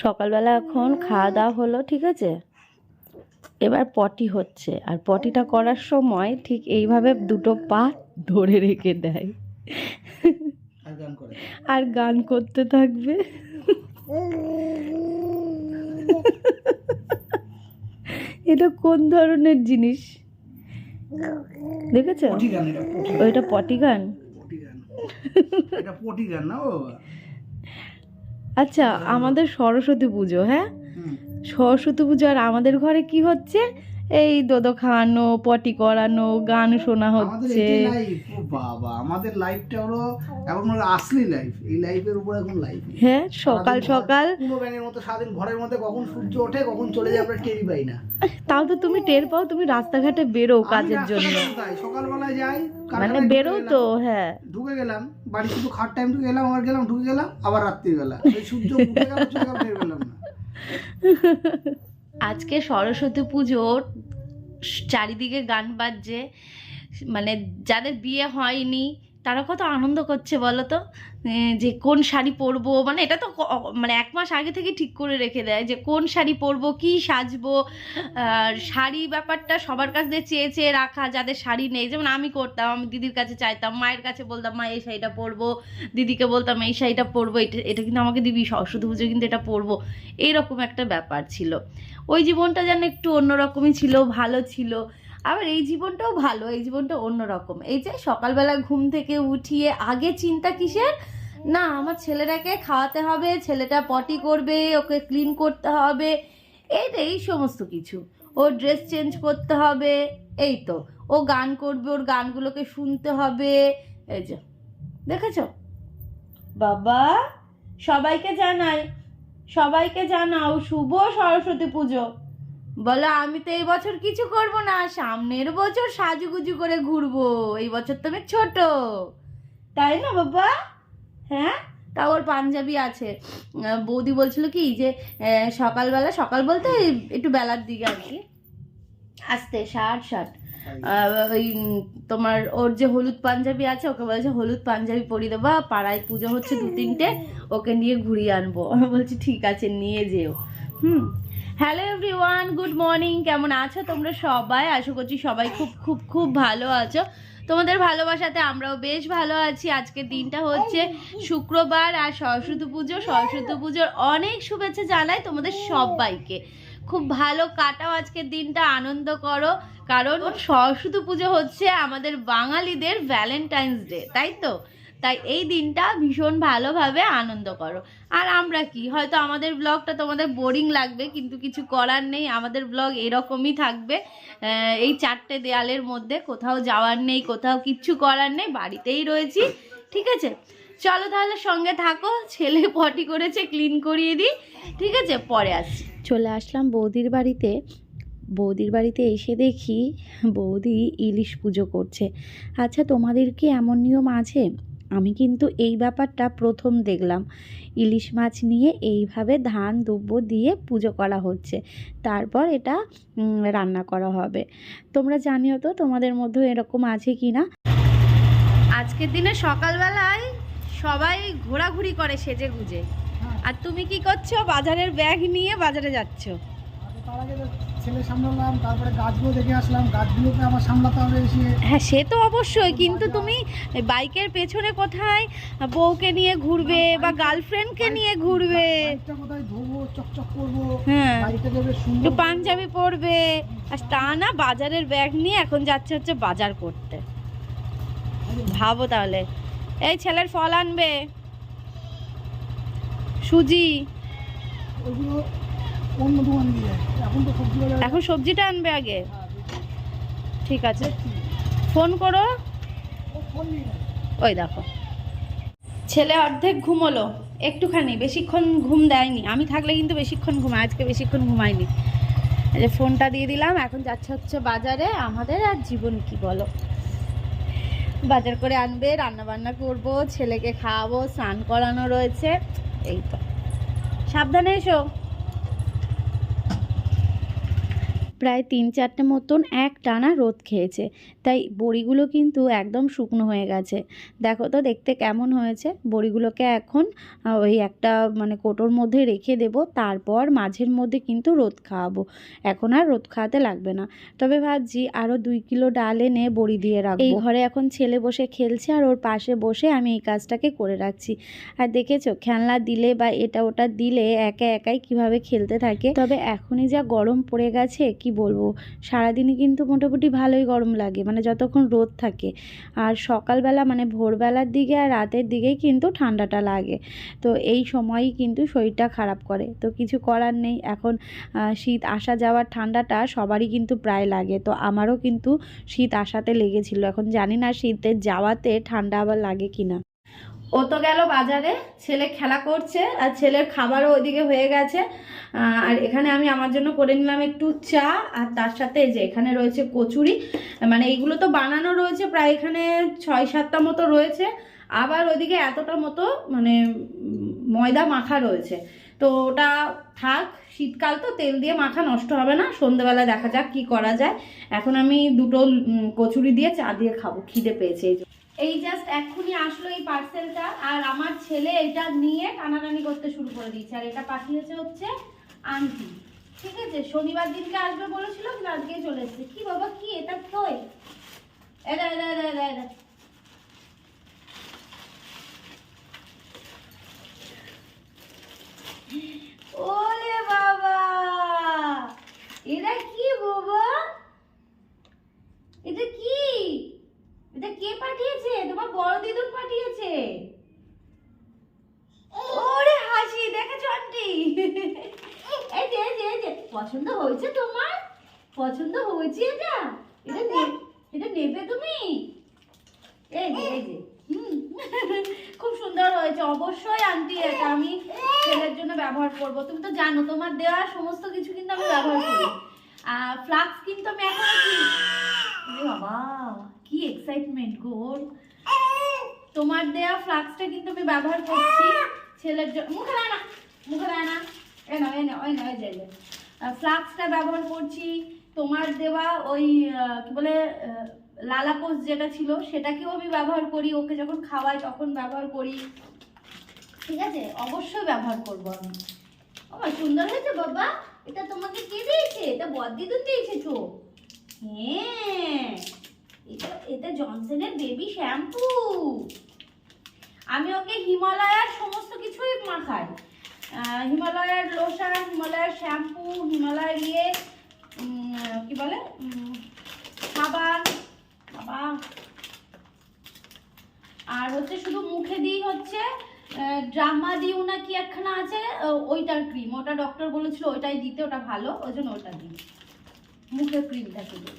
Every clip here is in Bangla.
সকালবেলা এখন খাওয়া দাওয়া হলো, ঠিক আছে। এবার পটি হচ্ছে, আর পটিটা করার সময় ঠিক এইভাবে দুটো পা ধরে রেখে দেয় আর গান করতে থাকবে। এটা কোন ধরনের জিনিস দেখেছো? ওইটা পটি গান। আচ্ছা, আমাদের সরস্বতী পুজো, হ্যাঁ সরস্বতী পুজো, আর আমাদের ঘরে কি হচ্ছে? এই দোদো খাওয়ানো, পটি করানো, গান শোনা হচ্ছে। বাবা, আমাদের লাইফটা হলো এখন আসলি লাইফ। এই লাইফের উপর এখন লাইফ। হ্যাঁ, সকাল সকাল পুরো ব্যাঙের মতো সারাদিন ঘরের মধ্যে কখন সূর্য ওঠে কখন চলে যায় আমরা টেরই পাই না। তাও তো তুমি টের পাও, তুমি রাস্তাঘাটে বেরো কাজের জন্য। সকালবেলায় যাই, মানে বেরো তো, হ্যাঁ ঢুকে গেলাম বাড়ি, শুধু খাট টাইম ঢুকে গেলাম, আবার গেলাম, ঢুকে গেলাম, আবার রাত্রিবেলা সূর্য উঠে গেল চলে গেল, টের পেলাম না। আজকে সরস্বতী পুজোর চারিদিকে গান বাজছে, মানে যাদের বিয়ে হয়নি তারা কত আনন্দ করছে বলো তো, যে কোন শাড়ি পরবো। মানে এটা তো মানে 1 মাস আগে থেকে ঠিক করে রেখে দেয় যে কোন শাড়ি পরবো, কি সাজবো। শাড়ি ব্যাপারটা সবার কাছ দিয়ে চেয়ে চেয়ে রাখা, যাদের শাড়ি নেই। যেমন আমি করতাম, আমি দিদির কাছে চাইতাম, মায়ের কাছে বলতাম মা এই শাড়িটা পরবো, দিদিকে বলতাম এই শাড়িটা পরবো, এটা কিন্তু আমাকে দিবি, সরস্বতী পুজো কিন্তু এটা পরবো। এইরকম একটা ব্যাপার ছিল। ওই জীবনটা যেন একটু অন্যরকমই ছিল, ভালো ছিল। আবার এই জীবনটাও ভালো, এই জীবনটা অন্যরকম। এই যে সকালবেলা ঘুম থেকে উঠিয়ে আগে চিন্তা কিসের, না আমার ছেলেটাকে খাওয়াতে হবে, ছেলেটা পটি করবে, ওকে ক্লিন করতে হবে, এই সমস্ত কিছু। ওর ড্রেস চেঞ্জ করতে হবে, এই তো ও গান করবে, ওর গানগুলোকে শুনতে হবে। এই যে দেখেছো বাবা, সবাইকে জানাও শুভ সরস্বতী পুজো। বলো আমি তো এই বছর কিছু করব না, সামনের বছর সাজুগুজু করে ঘুরবো, এই বছর তুমি ছোট, তাই না বাবা? হ্যাঁ, তা ওর পাঞ্জাবি আছে। বৌদি বলছিল কি যে সকালবেলা, সকাল বলতে একটু বেলার দিকে আর কি, আসতে 60 ওই তোমার ওর যে হলুদ পাঞ্জাবি আছে, ওকে বলেছে হলুদ পাঞ্জাবি পরিয়ে দেবা, পাড়ায় পুজো হচ্ছে 2-3টে, ওকে নিয়ে ঘুরিয়ে আনবো। আমি বলছি ঠিক আছে নিয়ে যেও। Hello everyone, good morning. কেমন আছো তোমরা সবাই? আশা করছি সবাই খুব খুব খুব ভালো আছো। তোমাদের ভালোবাসাতে আমরাও বেশ ভালো আছি। আজকের দিনটা হচ্ছে শুক্রবার, আর সরস্বতী পুজোর অনেক শুভেচ্ছা জানাই তোমাদের সবাইকে। খুব ভালো কাটাও আজকের দিনটা, আনন্দ করো, কারণ সরস্বতী পুজো হচ্ছে আমাদের বাঙালিদের ভ্যালেন্টাইন্স ডে, তাই তো? তাই এই দিনটা ভীষণ ভালোভাবে আনন্দ করো। আর আমরা কি, হয়তো আমাদের ব্লগটা তোমাদের বোরিং লাগবে, কিন্তু কিছু করার নেই, আমাদের ব্লগ এরকমই থাকবে। এই 4টে দেয়ালের মধ্যে, কোথাও যাওয়ার নেই, কোথাও কিচ্ছু করার নেই, বাড়িতেই রয়েছি, ঠিক আছে? চলো তাহলে সঙ্গে থাকো, ছেলে পটি করেছে, ক্লিন করিয়ে দিই, ঠিক আছে? পরে আসছি। চলে আসলাম বৌদির বাড়িতে এসে দেখি বৌদি ইলিশ পুজো করছে। আচ্ছা, তোমাদের কি এমন নিয়ম আছে? আমি কিন্তু এই ব্যাপারটা প্রথম দেখলাম। ইলিশ মাছ নিয়ে এইভাবে ধান দুব্য দিয়ে পুজো করা হচ্ছে, তারপর এটা রান্না করা হবে। তোমরা জানিও তো তোমাদের মধ্যে এরকম আছে কি না। আজকের দিনে সকালবেলায় সবাই ঘোরাঘুরি করে সেজে গুজে, আর তুমি কি করছো? বাজারের ব্যাগ নিয়ে বাজারে যাচ্ছ। ছেলে সামলালাম, তারপরে গাছগুলো দেখে আসলাম, গাছগুলোকে আমার সামলাতে হবে এসে। হ্যাঁ, সে তো অবশ্যই, কিন্তু তুমি বাইকের পেছনে কোথায় বউকে নিয়ে ঘুরবে বা গার্লফ্রেন্ডকে নিয়ে ঘুরবে, কোথায় ধোবো, চকচক করবো, হ্যাঁ বাড়িতে দেবে একটু সুন্দর পাঞ্জাবি পরবে, আর তা না বাজারের ব্যাগ নিয়ে এখন হচ্ছে বাজার করতে। ভাবো তাহলে। এই ছেলের ফল আনবে, সুজি, ওইগুলো অন্য দোকান দিয়ে, এখন সবজিটা আনবে আগে। ঠিক আছে, ফোন করো। ওই দেখো ছেলে অর্ধেক ঘুমোলো, একটুখানি, বেশিক্ষণ ঘুম দেয়নি। আমি থাকলে কিন্তু বেশিক্ষণ ঘুমায়, আজকে বেশিক্ষণ ঘুমায়নি। এই যে ফোনটা দিয়ে দিলাম, এখন হচ্ছে বাজারে। আমাদের আর জীবন কি বলো, বাজার করে আনবে, রান্না বান্না করবো, ছেলেকে খাওয়াবো, স্নান করানো রয়েছে, এই তো। সাবধানে এসো। প্রায় 3-4টে মতন এক টানা রোদ খেয়েছে, তাই বড়িগুলো কিন্তু একদম শুকনো হয়ে গেছে। দেখো তো দেখতে কেমন হয়েছে। বড়িগুলোকে এখন ওই একটা মানে কোটোর মধ্যে রেখে দেব, তারপর মাঝের মধ্যে কিন্তু রোদ খাওয়াবো। এখন আর রোদ খাওয়াতে লাগবে না। তবে ভাবছি আরও 2 কিলো ডাল এনে বড়ি দিয়ে রাখবো। এই ঘরে এখন ছেলে বসে খেলছে আর ওর পাশে বসে আমি এই কাজটাকে করে রাখছি। আর দেখেছো খেলনা দিলে বা এটা ওটা দিলে একা একাই কিভাবে খেলতে থাকে। তবে এখনই যা গরম পড়ে গেছে কি বলবো, সারাদিনই কিন্তু মোটামুটি ভালোই গরম লাগে, মানে যতক্ষণ রোদ থাকে। আর সকালবেলা মানে ভোরবেলার দিকে আর রাতের দিকেই কিন্তু ঠান্ডাটা লাগে। তো এই সময়ই কিন্তু শরীরটা খারাপ করে। তো কিছু করার নেই, এখন শীত আসা যাওয়ার ঠান্ডাটা সবারই কিন্তু প্রায় লাগে। তো আমারও কিন্তু শীত আসাতে লেগেছিল, এখন জানি না শীতের যাওয়াতে ঠান্ডা আবার লাগে কিনা। ও তো গেল বাজারে, ছেলে খেলা করছে আর ছেলের খাবারও ওইদিকে হয়ে গেছে। আর এখানে আমি আমার জন্য করে নিলাম একটু চা, আর তার সাথে এই যে এখানে রয়েছে কচুরি। মানে এইগুলো তো বানানো রয়েছে প্রায় এখানে 6-7টা মতো রয়েছে, আবার ওইদিকে এতটা মতো মানে ময়দা মাখা রয়েছে। তো ওটা থাক, শীতকাল তো তেল দিয়ে মাখা নষ্ট হবে না, সন্ধ্যেবেলা দেখা যাক কি করা যায়। এখন আমি দুটো কচুরি দিয়ে চা দিয়ে খাবো, খিদে পেয়েছে। এই জাস্ট এক্ষুনি আসলো এই পার্সেলটা, আর আমার ছেলে এটা নিয়ে টানাটানি করতে শুরু করে দিয়েছে। আর এটা পাঠিয়েছে হচ্ছে আন্টি, ঠিক আছে? শনিবার দিনকে আসবে বলেছিল, কিন্তু আজকেই চলে এসেছে। কি বাবা, কি এটা? তোই এটা এটা এটা এটা এটা ওরে বাবা, এটা কি বাবা? এটা কি? এটা কে পাঠিয়েছে? তোমার বড় দিদুন পাঠিয়েছে। ওরে হাসি, দেখেছো আন্টি? এই যে এই যে এই যে, পছন্দ হয়েছে তোমার? পছন্দ হয়েছে এটা? এটা নেবে তুমি? এই যে এই যে, খুব সুন্দর হয়েছে। অবশ্যই আন্টি, এটা আমি ছেলের জন্য ব্যবহার করব। তুমি তো জানো তোমার দেওয়া সমস্ত কিছু কিন্তু আমি ব্যবহার করি। ফ্লাক্স কিন্তু আমি এখন বাবা কি এক্সাইটমেন্ট গোর, তোমার দেয়া ফ্লাক্সটা কিন্তু আমি ব্যবহার করছি ছেলের জন্য। মুখে দেয় না, মুখে দেয় না, এ নয় এ নয় নয় যাইলে ফ্লাক্সটা ব্যবহার করছি। তোমার দেওয়া ওই কি বলে লালাপোস যেটা ছিল সেটাকেও আমি ব্যবহার করি, ওকে যখন খাওয়াই তখন ব্যবহার করি, ঠিক আছে? অবশ্যই ব্যবহার করবো আমি। আমার সুন্দর হয়েছে বাবা। এটা তোমাকে কে দিয়েছে? এটা বড়দিদুন দিয়েছে তো। হ্যাঁ, এটা জনসনের বেবি শ্যাম্পু। আমি ওকে হিমালয়ার সমস্ত কিছুই মাখাই, হিমালয়ার লোশন, হিমালয়ার শ্যাম্পু, হিমালয়ার কি বলে সাবান বাবা। আর হচ্ছে শুধু মুখে দিই হচ্ছে ড্রামা দিও না কি একখানা আছে, ওইটার ক্রিম। ওটা ডক্টর বলেছিল ওইটাই দিতে, ওটা ভালো, ওই জন্য ওটা দিই, মুখের ক্রিমটা শুধু।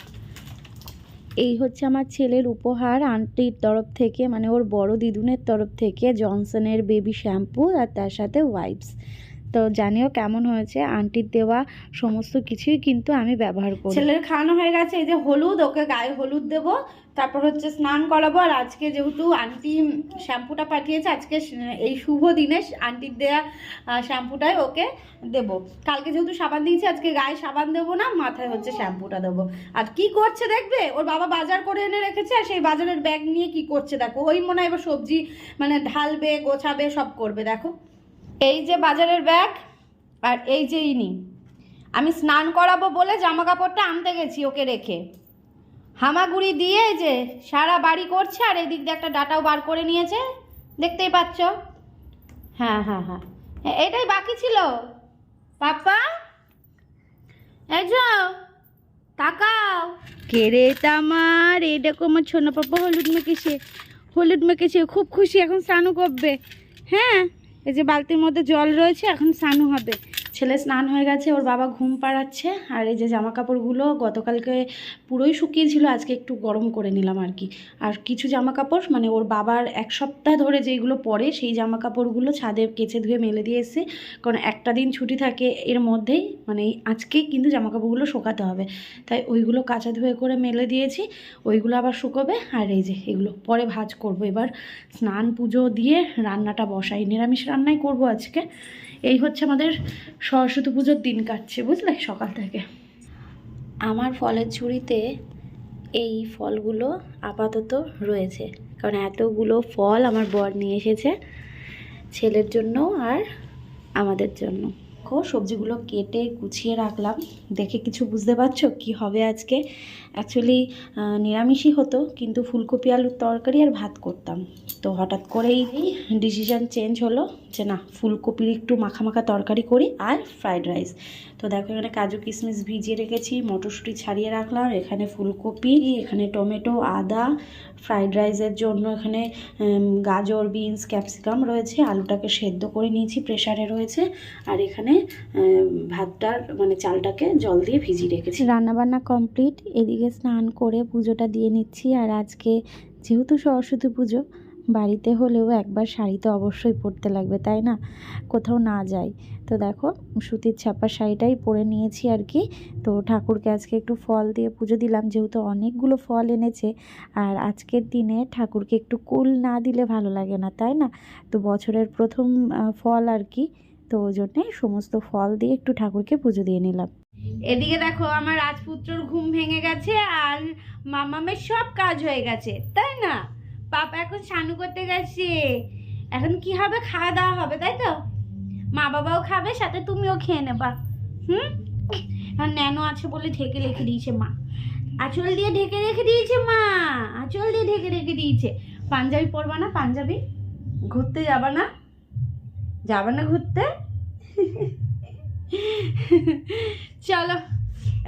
এই হচ্ছে আমার ছেলের উপহার আন্টির তরফ থেকে, মানে ওর বড় দিদুনের তরফ থেকে, জনসনের বেবি শ্যাম্পু আর তার সাথে ওয়াইপস। তো জানিও কেমন হয়েছে। আন্টির দেওয়া সমস্ত কিছুই কিন্তু আমি ব্যবহার করি। ছেলের খাওয়ানো হয়ে গেছে, এই যে হলুদ, ওকে গায়ে হলুদ দেবো, তারপর হচ্ছে স্নান করাবো। আর আজকে যেহেতু আন্টি শ্যাম্পুটা পাঠিয়েছে, আজকে এই শুভ দিনে আন্টির দেয়া শ্যাম্পুটাই ওকে দেব। কালকে যেহেতু সাবান দিয়েছি, আজকে গায়ে সাবান দেবো না, মাথায় হচ্ছে শ্যাম্পুটা দেবো। আর কি করছে দেখবে, ওর বাবা বাজার করে এনে রেখেছে, আর সেই বাজারের ব্যাগ নিয়ে কি করছে দেখো। ওই মনে হয় এবার সবজি মানে ঢালবে, গোছাবে, সব করবে। দেখো এই যে বাজারের ব্যাগ, আর এই যে ইনি। আমি স্নান করাবো বলে জামা কাপড়টা আনতে গেছি ওকে রেখে, হামাগুড়ি দিয়ে যে সারা বাড়ি করছে। আর এই দিক দিয়ে একটা ডাটাও বার করে নিয়েছে, দেখতেই পাচ্ছ। হ্যাঁ হ্যাঁ হ্যাঁ, এটাই বাকি ছিল। পাপা এই যে তাকাও। কেরে আমার এরকম আমার ছোনা পাপা হলুদ মেখেছে, খুব খুশি। এখন স্নানও করবে। হ্যাঁ, এই যে বালতির মধ্যে জল রয়েছে, এখন স্নানও হবে। ছেলে স্নান হয়ে গেছে, ওর বাবা ঘুম পাড়াচ্ছে। আর এই যে জামা কাপড়গুলো গতকালকে পুরোই শুকিয়েছিল, আজকে একটু গরম করে নিলাম আর কি। আর কিছু জামা কাপড় মানে ওর বাবার 1 সপ্তাহ ধরে যেইগুলো পরে, সেই জামা কাপড়গুলো ছাদে কেচে ধুয়ে মেলে দিয়ে এসেছি। কারণ একটা দিন ছুটি থাকে এর মধ্যেই, মানে আজকেই কিন্তু জামা কাপড়গুলো শুকাতে হবে, তাই ওইগুলো কাচা ধুয়ে করে মেলে দিয়েছি। ওইগুলো আবার শুকোবে। আর এই যে এগুলো পরে ভাজ করব। এবার স্নান পুজো দিয়ে রান্নাটা বসাই, নিরামিষ রান্নাই করব আজকে। এই হচ্ছে আমাদের সরস্বতী পুজোর দিন কাটছে, বুঝলে, সকাল থেকে। আমার ফলের ঝুড়িতে এই ফলগুলো আপাতত রয়েছে, কারণ এতগুলো ফল আমার বর নিয়ে এসেছে ছেলের জন্য আর আমাদের জন্য। দেখো সবজিগুলো কেটে গুছিয়ে রাখলাম। দেখে কিছু বুঝতে পারছো কি হবে আজকে? অ্যাকচুয়ালি নিরামিষই হতো, কিন্তু ফুলকপি আলুর তরকারি আর ভাত করতাম। তো হঠাৎ করেই ডিসিশন চেঞ্জ হলো যে না, ফুলকপির একটু মাখা মাখা তরকারি করি আর ফ্রাইড রাইস। তো দেখো এখানে কাজু কিশমিশ ভিজিয়ে রেখেছি, মটরশুঁটি ছাড়িয়ে রাখলাম, এখানে ফুলকপি, এখানে টমেটো, আদা, ফ্রাইড রাইসের জন্য এখানে গাজর, বিনস, ক্যাপসিকাম রয়েছে, আলুটাকে সেদ্ধ করে নিয়েছি, প্রেসারে রয়েছে, আর এখানে ভাতটার মানে চালটাকে জল দিয়ে ভিজিয়ে রেখেছি। রান্নাবান্না কমপ্লিট, এদিকে স্নান করে পুজোটা দিয়ে নিচ্ছি। আর আজকে যেহেতু সরস্বতী পুজো, বাড়িতে হলেও একবার শাড়ি তো অবশ্যই পরতে লাগবে, তাই না? কোথাও না যাই তো দেখো সুতির ছাপা শাড়িটাই পরে নিয়েছি আর কি। তো ঠাকুরকে আজকে একটু ফল দিয়ে পুজো দিলাম, যেহেতু অনেকগুলো ফল এনেছে, আর আজকের দিনে ঠাকুরকে একটু কুল না দিলে ভালো লাগে না, তাই না? তো বছরের প্রথম ফল আর কি, তো ওই জন্যে সমস্ত ফল দিয়ে একটু ঠাকুরকে পুজো দিয়ে নিলাম। এদিকে দেখো আমার রাজপুত্রর ঘুম ভেঙে গেছে আর মামামের সব কাজ হয়ে গেছে, তাই না? পাপা এখন স্নান করতে গেছে, এখন কি হবে? খাওয়া দাওয়া হবে, তাই তো? মা বাবাও খাবে, সাথে তুমিও খেয়ে নেবা। আর ন্যানো আছে বলে ঢেকে রেখে দিয়েছে মা, আঁচল দিয়ে ঢেকে রেখে দিয়েছে মা, আঁচল দিয়ে ঢেকে রেখে দিয়েছে। পাঞ্জাবি পরবা না? পাঞ্জাবি ঘুরতে যাবা না? যাবা না ঘুরতে? চলো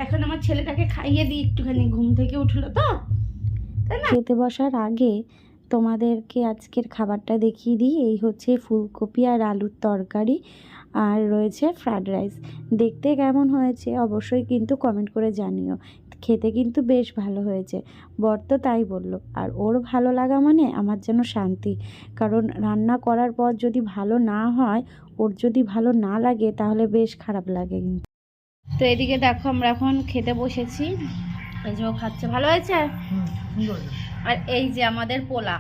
এখন আমার ছেলেটাকে খাইয়ে দিই, একটুখানি ঘুম থেকে উঠলো তো, তাই না? খেতে বসার আগে তোমাদেরকে আজকের খাবারটা দেখিয়ে দিই। এই হচ্ছে ফুলকপি আর আলুর তরকারি, আর রয়েছে ফ্রাইড রাইস। দেখতে কেমন হয়েছে অবশ্যই কিন্তু কমেন্ট করে জানিও। খেতে কিন্তু বেশ ভালো হয়েছে, বর তো তাই বললো। আর ওর ভালো লাগা মানে আমার যেন শান্তি, কারণ রান্না করার পর যদি ভালো না হয়, ওর যদি ভালো না লাগে তাহলে বেশ খারাপ লাগে কিন্তু। তো এদিকে দেখো আমরা এখন খেতে বসেছি, এই যে ও খাচ্ছে। ভালো হয়েছে? আর এই যে আমাদের পোলা।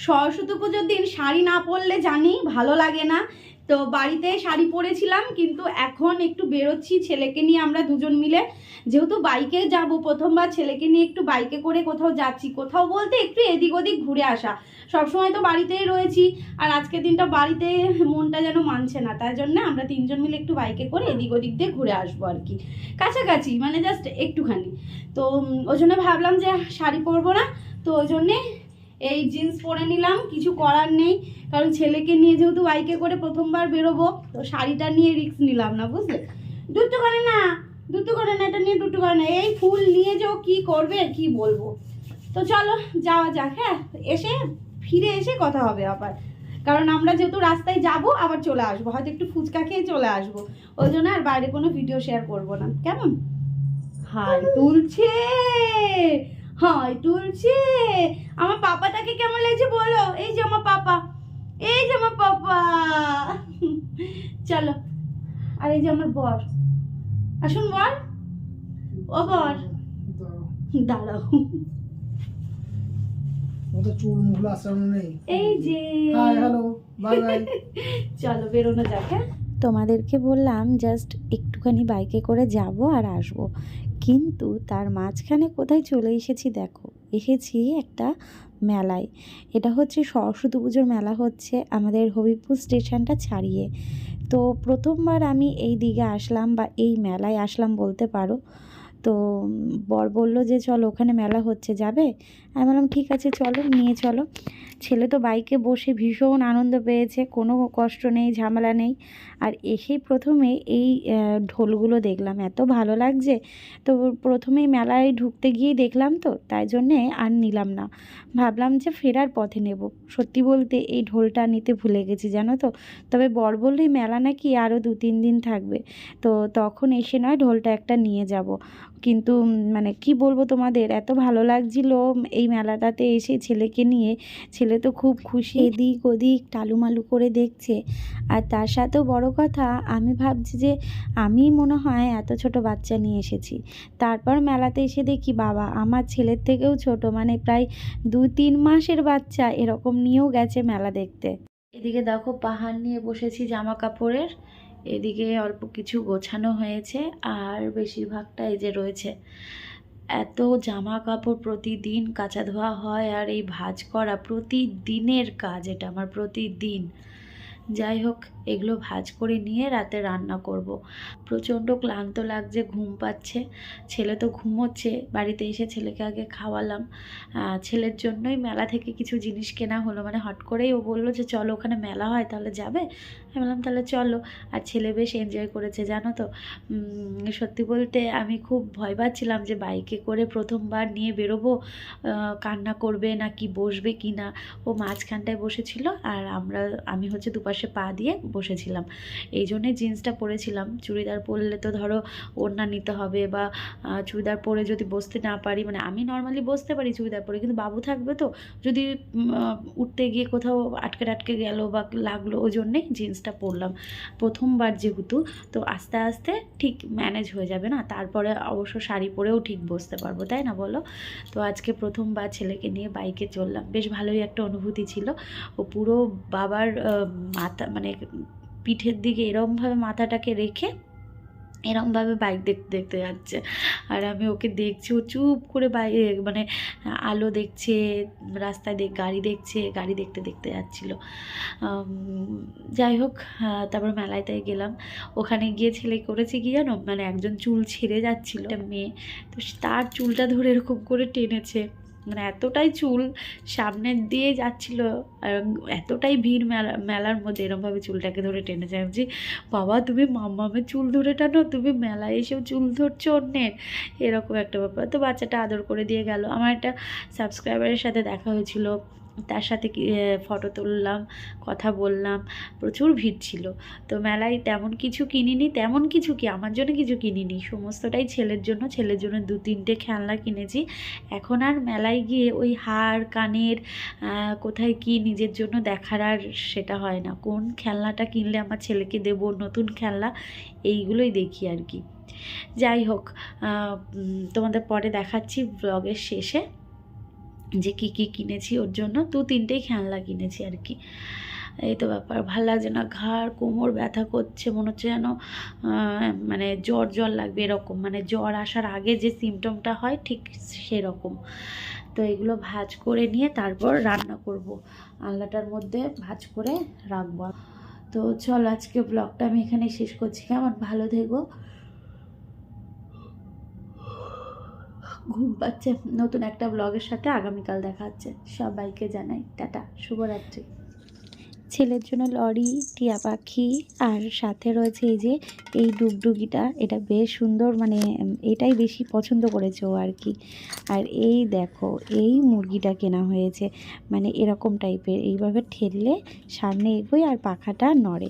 সরস্বতী পুজোর দিন শাড়ি না পরলে জানি ভালো লাগে না, তো বাড়িতে শাড়ি পরেছিলাম, কিন্তু এখন একটু বেরোচ্ছি ছেলেকে নিয়ে আমরা দুজন মিলে, যেহেতু বাইকে যাব, প্রথমবার ছেলেকে নিয়ে একটু বাইকে করে কোথাও যাচ্ছি। কোথাও বলতে একটু এদিক ওদিক ঘুরে আসা, সবসময় তো বাড়িতেই রয়েছি, আর আজকের দিনটা বাড়িতে মনটা যেন মানছে না, তাই জন্য আমরা তিনজন মিলে একটু বাইকে করে এদিক ওদিক দিয়ে ঘুরে আসবো আর কি, কাছাকাছি মানে জাস্ট একটুখানি। তো ওই জন্য ভাবলাম যে শাড়ি পরবো না, তো ওই জন্যে এই জিন্স পরে নিলাম, কিছু করার নেই, কারণ ছেলেকে নিয়ে যেহেতু বাইকে করে প্রথমবার বেরোবো, তো শাড়িটা নিয়ে রিস্ক নিলাম না, বুঝলে? দুটো করে না, এটা নিয়ে দুটো করে না, এই ফুল নিয়ে যে ও কী করবে কি বলবো। তো চলো যাওয়া যাক, হ্যাঁ ফিরে এসে কথা হবে আবার, কারণ আমরা যেহেতু রাস্তায় যাব আবার চলে আসবো, হয়তো একটু ফুচকা খেয়ে চলে আসবো, ওই জন্য আর বাইরে কোনো ভিডিও শেয়ার করবো না, কেমন? হাই তুলছে, হাই তুলছে। আমার পাপাটাকে কেমন লাগছে বলো? এই যে আমার পাপা, এই যে আমার পাপা। চলো, আর এই যে আমার বর, আসুন বর, ও বর দাঁড়াও, চুল মুখগুলো আসানো নেই। এই যে হাই হ্যালো বাই বাই। চলো বেরোনো যাক। হ্যাঁ তোমাদেরকে বললাম জাস্ট একটুখানি বাইকে করে যাব আর আসব, কিন্তু তার মাঝখানে কোথায় চলে এসেছি দেখো, এসেছি একটা মেলায়। এটা হচ্ছে সরস্বতী পুজোর মেলা, হচ্ছে আমাদের হবিবপুর স্টেশনটা ছাড়িয়ে। তো প্রথমবার আমি এই দিকে আসলাম বা এই মেলায় আসলাম বলতে পারো। তো বর বলল যে চলো ওখানে মেলা হচ্ছে, যাবে? আমি বললাম ঠিক আছে চলো, নিয়ে চলো। ছেলে তো বাইকে বসে ভীষণ আনন্দ পেয়েছে, কোনো কষ্ট নেই, ঝামেলা নেই। আর এসেই প্রথমে এই ঢোলগুলো দেখলাম, এত ভালো লাগছে। তো প্রথমেই মেলায় ঢুকতে গিয়েই দেখলাম, তো তাই জন্যে আর নিলাম না, ভাবলাম যে ফেরার পথে নেব। সত্যি বলতে এই ঢোলটা নিতে ভুলে গেছি জানো তো। তবে বর বললো এই মেলা নাকি আরও 2-3 দিন থাকবে, তো তখন এসে নয় ঢোলটা একটা নিয়ে যাব। কিন্তু মানে কি বলবো তোমাদের, এত ভালো লাগছিল এই মেলাটাতে এসে ছেলেকে নিয়ে। ছেলে তো খুব খুশি, এদিক ওদিক টালুমালু করে দেখছে। আর তার সাথেও বড় কথা, আমি ভাবছি যে আমি মনে হয় এত ছোট বাচ্চা নিয়ে এসেছি। তারপর মেলাতে এসে দেখি বাবা আমার ছেলের থেকেও ছোট, মানে প্রায় 2-3 মাসের বাচ্চা এরকম নিয়েও গেছে মেলা দেখতে। এদিকে দেখো পাহাড় নিয়ে বসেছি জামা কাপড়ের, এদিকে অল্প কিছু গোছানো হয়েছে, আর বেশিরভাগটা এই যে রয়েছে। এত জামা কাপড় প্রতিদিন কাচা ধোয়া হয়, আর এই ভাঁজ করা প্রতিদিনের কাজ, এটা আমার প্রতিদিন। যাই হোক, এগুলো ভাঁজ করে নিয়ে রাতে রান্না করব। প্রচণ্ড ক্লান্ত লাগছে, ঘুম পাচ্ছে। ছেলে তো ঘুমোচ্ছে। বাড়িতে এসে ছেলেকে আগে খাওয়ালাম। ছেলের জন্যই মেলা থেকে কিছু জিনিস কেনা হলো, মানে হট করেই ও বললো যে চলো ওখানে মেলা হয়, তাহলে যাবে? আমি বললাম তাহলে চলো। আর ছেলে বেশ এনজয় করেছে জানো তো। সত্যি বলতে আমি খুব ভয় পাচ্ছিলাম যে বাইকে করে প্রথমবার নিয়ে বেরোবো, কান্না করবে না কি, বসবে কি না। ও মাঝখানটায় বসেছিল, আর আমি হচ্ছে দুপাশে পা দিয়ে বসেছিলাম। এই জন্যে জিন্সটা পরেছিলাম। চুড়িদার পরলে তো ধরো ওড়না নিতে হবে, বা চুড়িদার পরে যদি বসতে না পারি, মানে আমি নর্মালি বসতে পারি চুড়িদার পরে, কিন্তু বাবু থাকবে তো, যদি উঠতে গিয়ে কোথাও আটকে গেল বা লাগলো, ওই জন্যেই জিন্সটা পরলাম। প্রথমবার যেহেতু, তো আস্তে আস্তে ঠিক ম্যানেজ হয়ে যাবে না, তারপরে অবশ্য শাড়ি পরেও ঠিক বসতে পারবো, তাই না বলো? তো আজকে প্রথমবার ছেলেকে নিয়ে বাইকে চললাম, বেশ ভালোই একটা অনুভূতি ছিল। ও পুরো বাবার মাথা, মানে পিঠের দিকে এরমভাবে মাথাটাকে রেখে এরমভাবে বাইক দেখতে দেখতে যাচ্ছে, আর আমি ওকে দেখছি, ও চুপ করে মানে আলো দেখছে, রাস্তায় গাড়ি দেখছে, গাড়ি দেখতে দেখতে যাচ্ছিলো। যাই হোক, তারপর মেলায় গেলাম। ওখানে গিয়ে ছেলে করেছে কি জানো, মানে একজন চুল ছেড়ে যাচ্ছিল, একটা মেয়ে, তো তার চুলটা ধরে এরকম করে টেনেছে। মানে এতটাই চুল সামনের দিয়ে যাচ্ছিল, আর এতটাই ভিড় মেলার মধ্যে, এরমভাবে চুলটাকে ধরে টেনেছে। আমি বলছি বাবা তুমি মাম্মামের চুল ধরে টানো, তুমি মেলায় এসেও চুল ধরছো অন্যের, এরকম একটা ব্যাপার। তো বাচ্চাটা আদর করে দিয়ে গেল। আমার একটা সাবস্ক্রাইবারের সাথে দেখা হয়েছিল, তার সাথে ফটো তুললাম, কথা বললাম, প্রচুর ভিড় ছিল। তো মেলায় তেমন কিছু কিনিনি, তেমন কিছু কি আমার জন্য কিছু কিনিনি, সমস্তটাই ছেলের জন্য। ছেলের জন্য 2-3টে খেলনা কিনেছি। এখন আর মেলায় গিয়ে ওই হার কানের কোথায় কি নিজের জন্য দেখার আর সেটা হয় না, কোন খেলনাটা কিনলে আমার ছেলেকে দেব, নতুন খেলনা, এইগুলোই দেখি আর কি। যাই হোক, তোমাদের পরে দেখাচ্ছি ব্লগের শেষে যে কী কী কিনেছি ওর জন্য। 2-3টেই খেলনা কিনেছি আর কি। এই তো ব্যাপার, ভালো লাগছে না, ঘাড় কোমর ব্যথা করছে, মনে হচ্ছে যেন মানে জ্বর লাগবে এরকম, মানে জ্বর আসার আগে যে সিমটমটা হয় ঠিক সেরকম। তো এগুলো ভাজ করে নিয়ে তারপর রান্না করব, আলনাটার মধ্যে ভাজ করে রাখবো। তো চল আজকে ব্লগটা আমি এখানে শেষ করছি, কেমন? ভালো থেকো। ঘুম পাচ্ছে। নতুন একটা ব্লগের সাথে আগামীকাল দেখা হচ্ছে। সবাইকে জানাই টাটা, শুভরাত্রি। ছেলের জন্য লরি, টিয়া পাখি, আর সাথে রয়েছে এই যে এই ডুগডুগিটা, এটা বেশ সুন্দর, মানে এটাই বেশি পছন্দ করেছে ও আর কি। আর এই দেখো, এই মুরগিটা কেনা হয়েছে, মানে এরকম টাইপের, এইভাবে ঠেললে সামনে এগোয় আর পাখাটা নড়ে।